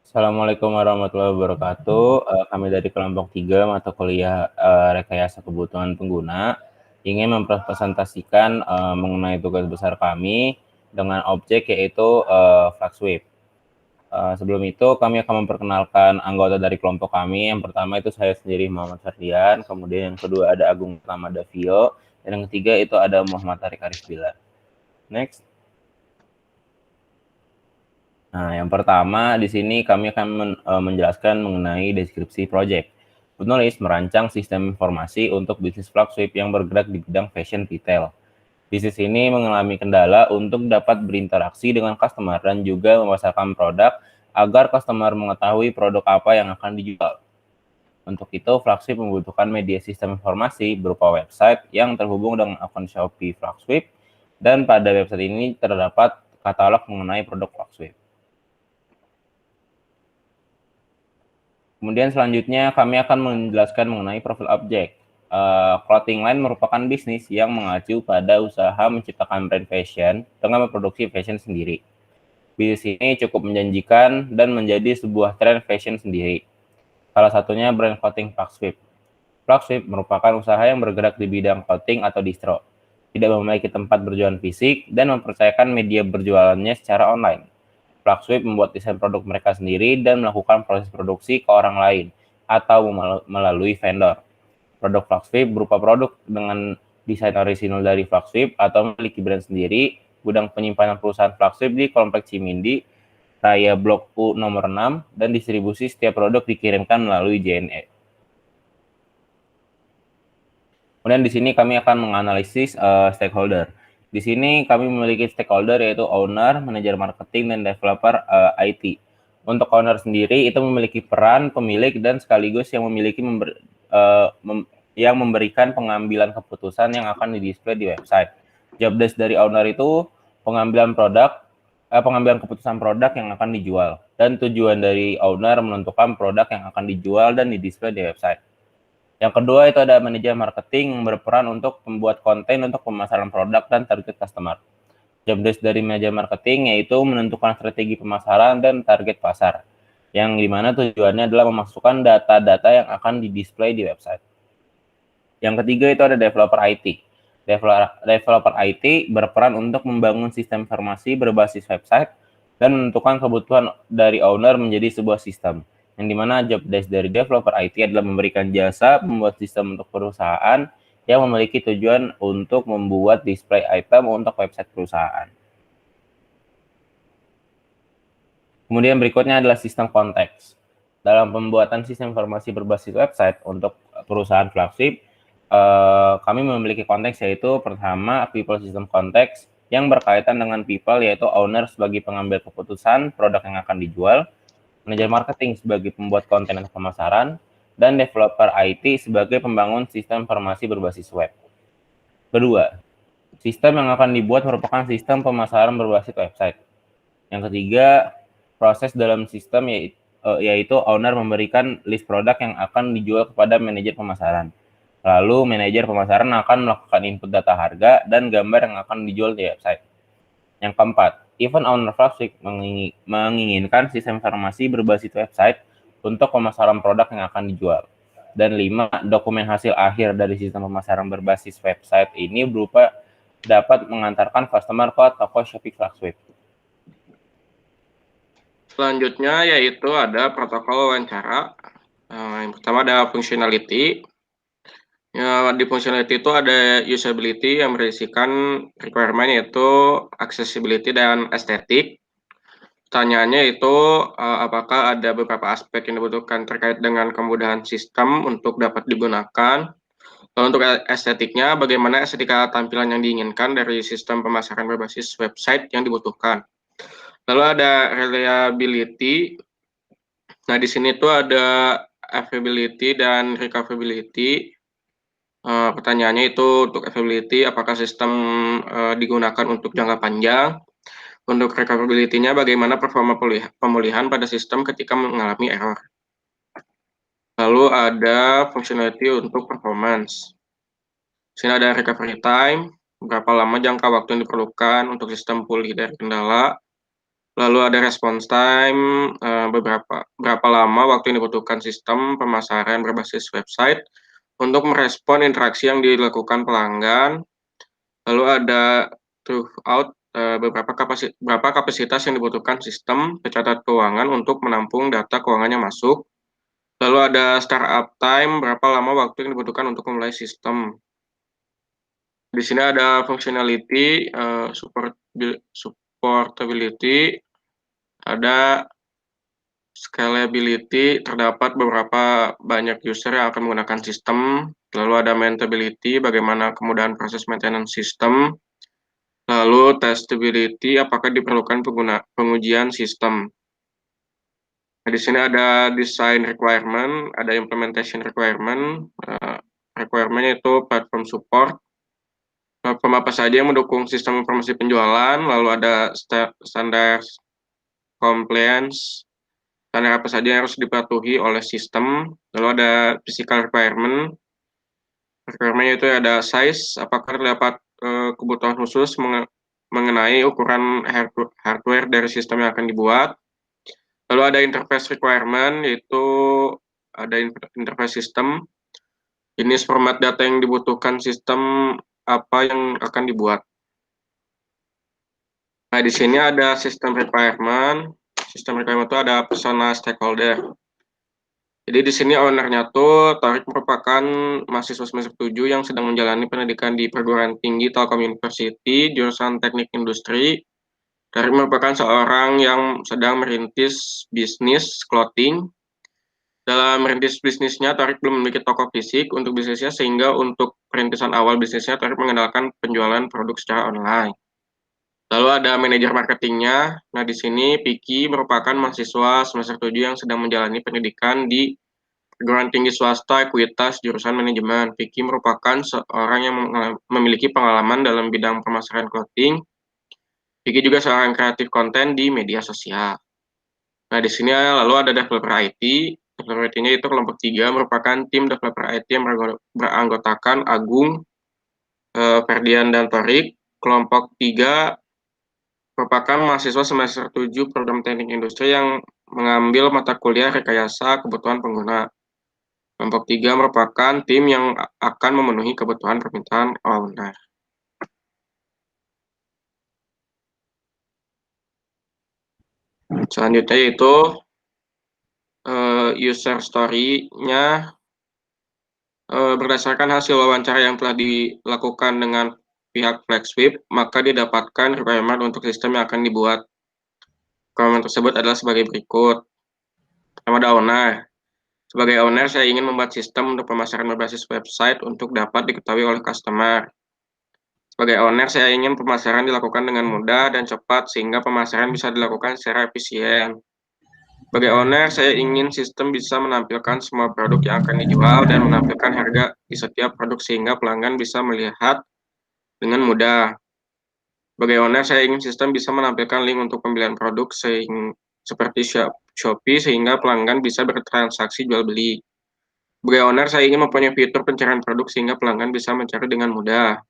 Assalamualaikum warahmatullahi wabarakatuh. Kami dari kelompok 3 mata kuliah rekayasa kebutuhan pengguna ingin mempresentasikan mengenai tugas besar kami dengan objek yaitu Fluxwave. Sebelum itu kami akan memperkenalkan anggota dari kelompok kami. Yang pertama itu saya sendiri, Muhammad Ferdian, kemudian yang kedua ada Agung Tama Davio, dan yang ketiga itu ada Muhammad Tarik Arif Bila. Next. Nah, yang pertama di sini kami akan menjelaskan mengenai deskripsi proyek. Penulis merancang sistem informasi untuk bisnis Fluxwave yang bergerak di bidang fashion retail. Bisnis ini mengalami kendala untuk dapat berinteraksi dengan customer dan juga memasarkan produk agar customer mengetahui produk apa yang akan dijual. Untuk itu, Fluxwave membutuhkan media sistem informasi berupa website yang terhubung dengan akun Shopee Fluxwave, dan pada website ini terdapat katalog mengenai produk Fluxwave. Kemudian selanjutnya kami akan menjelaskan mengenai profil objek. Clothing line merupakan bisnis yang mengacu pada usaha menciptakan brand fashion dengan memproduksi fashion sendiri. Bisnis ini cukup menjanjikan dan menjadi sebuah tren fashion sendiri. Salah satunya brand clothing Fluxwave. Fluxwave merupakan usaha yang bergerak di bidang clothing atau distro, tidak memiliki tempat berjualan fisik, dan mempercayakan media berjualannya secara online. Fluxwave membuat desain produk mereka sendiri dan melakukan proses produksi ke orang lain atau melalui vendor. Produk Fluxwave berupa produk dengan desain orisinal dari Fluxwave atau memiliki brand sendiri. Gudang penyimpanan perusahaan Fluxwave di Komplek Cimindi, Raya Blok U nomor 6, dan distribusi setiap produk dikirimkan melalui JNE. Kemudian di sini kami akan menganalisis stakeholder. Di sini kami memiliki stakeholder yaitu owner, manajer marketing, dan developer IT. Untuk owner sendiri itu memiliki peran pemilik dan sekaligus yang memiliki yang memberikan pengambilan keputusan yang akan didisplay di website. Job desk dari owner itu pengambilan keputusan produk yang akan dijual, dan tujuan dari owner menentukan produk yang akan dijual dan didisplay di website. Yang kedua itu ada manajer marketing yang berperan untuk membuat konten untuk pemasaran produk dan target customer. Job desk dari manajer marketing yaitu menentukan strategi pemasaran dan target pasar, yang dimana tujuannya adalah memasukkan data-data yang akan didisplay di website. Yang ketiga itu ada developer IT. Developer IT berperan untuk membangun sistem informasi berbasis website dan menentukan kebutuhan dari owner menjadi sebuah sistem, yang dimana job desk dari developer IT adalah memberikan jasa membuat sistem untuk perusahaan yang memiliki tujuan untuk membuat display item untuk website perusahaan. Kemudian berikutnya adalah sistem konteks. Dalam pembuatan sistem informasi berbasis website untuk perusahaan Fluxwave, kami memiliki konteks yaitu pertama people system konteks yang berkaitan dengan people yaitu owner sebagai pengambil keputusan produk yang akan dijual, manajer marketing sebagai pembuat konten untuk pemasaran, dan developer IT sebagai pembangun sistem informasi berbasis web. Kedua, sistem yang akan dibuat merupakan sistem pemasaran berbasis website. Yang ketiga, proses dalam sistem yaitu owner memberikan list produk yang akan dijual kepada manajer pemasaran. Lalu manajer pemasaran akan melakukan input data harga dan gambar yang akan dijual di website. Yang keempat, event owner Fluxwave menginginkan sistem informasi berbasis website untuk pemasaran produk yang akan dijual. Dan 5, dokumen hasil akhir dari sistem pemasaran berbasis website ini berupa dapat mengantarkan customer ke toko Shopee Fluxwave. Selanjutnya yaitu ada protokol wawancara. Yang pertama ada functionality. Di functionality itu ada usability yang berisikan requirement yaitu accessibility dan estetik. Pertanyaannya itu apakah ada beberapa aspek yang dibutuhkan terkait dengan kemudahan sistem untuk dapat digunakan. Lalu untuk estetiknya, bagaimana estetika tampilan yang diinginkan dari sistem pemasaran berbasis website yang dibutuhkan. Lalu ada reliability. Nah, di sini tuh ada availability dan recoverability. Pertanyaannya itu untuk availability, apakah sistem digunakan untuk jangka panjang? Untuk recoverability-nya, bagaimana performa pemulihan pada sistem ketika mengalami error? Lalu ada functionality untuk performance. Di sini ada recovery time, berapa lama jangka waktu yang diperlukan untuk sistem pulih dari kendala. Lalu ada response time, berapa lama waktu yang dibutuhkan sistem pemasaran berbasis website untuk merespon interaksi yang dilakukan pelanggan. Lalu ada throughput, berapa kapasitas yang dibutuhkan sistem pencatat keuangan untuk menampung data keuangan yang masuk. Lalu ada startup time, berapa lama waktu yang dibutuhkan untuk memulai sistem. Di sini ada functionality, supportability, ada scalability, terdapat beberapa banyak user yang akan menggunakan sistem. Lalu ada maintainability, bagaimana kemudahan proses maintenance sistem. Lalu testability, apakah diperlukan pengujian sistem. Nah, di sini ada design requirement, ada implementation requirement. Requirement itu platform support. Platform apa saja yang mendukung sistem informasi penjualan, lalu ada standar compliance, standar apa saja yang harus dipatuhi oleh sistem, lalu ada physical requirement. Requirement itu ada size, apakah terdapat kebutuhan khusus mengenai ukuran hardware dari sistem yang akan dibuat. Lalu ada interface requirement, yaitu ada interface system, jenis format data yang dibutuhkan sistem apa yang akan dibuat. Nah, di sini ada sistem requirement. Sistem requirement itu ada persona stakeholder. Jadi di sini ownernya tuh Tarik merupakan mahasiswa semester 7 yang sedang menjalani pendidikan di perguruan tinggi Telkom University, jurusan Teknik Industri. Tarik merupakan seorang yang sedang merintis bisnis clothing. Dalam merintis bisnisnya, Tarik belum memiliki toko fisik untuk bisnisnya, sehingga untuk perintisan awal bisnisnya, Tarik mengandalkan penjualan produk secara online. Lalu ada manajer marketingnya. Nah, di sini Piki merupakan mahasiswa semester 7 yang sedang menjalani pendidikan di perguruan tinggi swasta Ekuitas jurusan manajemen. Piki merupakan seorang yang memiliki pengalaman dalam bidang pemasaran clothing. Piki juga seorang kreatif konten di media sosial. Nah, di sini lalu ada developer IT. Developer IT-nya itu kelompok 3, merupakan tim developer IT yang beranggotakan Agung, Ferdian, dan Torik. Kelompok 3 merupakan mahasiswa semester 7 program teknik industri yang mengambil mata kuliah rekayasa kebutuhan pengguna. Kelompok 3 merupakan tim yang akan memenuhi kebutuhan permintaan owner. Selanjutnya yaitu user story-nya. Berdasarkan hasil wawancara yang telah dilakukan dengan pihak Flexwip, maka didapatkan requirement untuk sistem yang akan dibuat. Requirement tersebut adalah sebagai berikut. Pertama ada owner. Sebagai owner, saya ingin membuat sistem untuk pemasaran berbasis website untuk dapat diketahui oleh customer. Sebagai owner, saya ingin pemasaran dilakukan dengan mudah dan cepat sehingga pemasaran bisa dilakukan secara efisien. Sebagai owner, saya ingin sistem bisa menampilkan semua produk yang akan dijual dan menampilkan harga di setiap produk sehingga pelanggan bisa melihat dengan mudah. Sebagai owner, saya ingin sistem bisa menampilkan link untuk pembelian produk seperti Shopee sehingga pelanggan bisa bertransaksi jual beli. Sebagai owner, saya ingin mempunyai fitur pencarian produk sehingga pelanggan bisa mencari dengan mudah.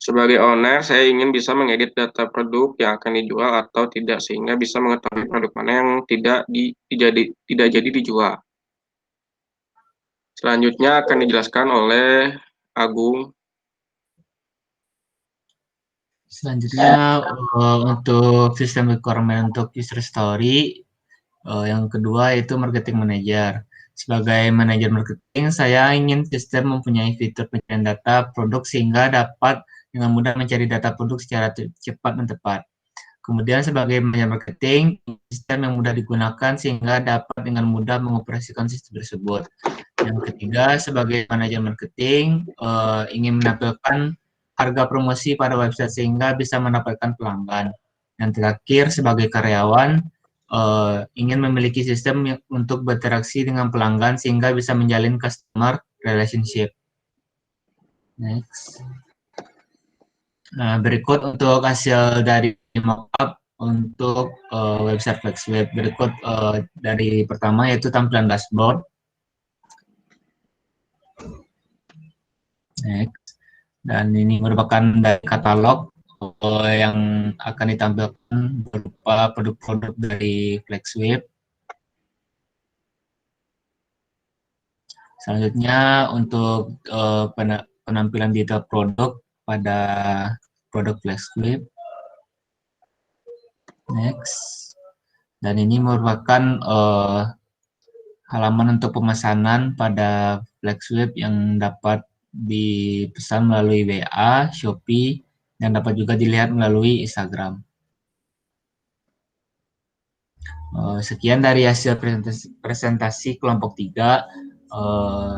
Sebagai owner, saya ingin bisa mengedit data produk yang akan dijual atau tidak sehingga bisa mengetahui produk mana yang tidak jadi dijual. Selanjutnya akan dijelaskan oleh Agung. Selanjutnya untuk sistem requirement untuk user story, yang kedua itu marketing manager. Sebagai manajer marketing, saya ingin sistem mempunyai fitur pencarian data produk sehingga dapat dengan mudah mencari data produk secara cepat dan tepat. Kemudian sebagai manajer marketing, sistem yang mudah digunakan sehingga dapat dengan mudah mengoperasikan sistem tersebut. Yang ketiga, sebagai manajer marketing, ingin menampilkan harga promosi pada website sehingga bisa mendapatkan pelanggan. Yang terakhir, sebagai karyawan, ingin memiliki sistem untuk berinteraksi dengan pelanggan sehingga bisa menjalin customer relationship. Next. Nah, berikut untuk hasil dari mockup untuk website Flexwip. Berikut dari pertama yaitu tampilan dashboard. Next. Dan ini merupakan dari katalog yang akan ditampilkan berupa produk-produk dari FlexWeb. Selanjutnya untuk penampilan detail produk pada produk FlexWeb. Next. Dan ini merupakan halaman untuk pemesanan pada FlexWeb yang dapat dipesan melalui WA, Shopee, dan dapat juga dilihat melalui Instagram. Sekian dari hasil presentasi kelompok 3.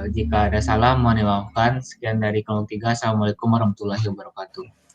Jika ada salah mohon dimaafkan. Sekian dari kelompok 3. Assalamualaikum warahmatullahi wabarakatuh.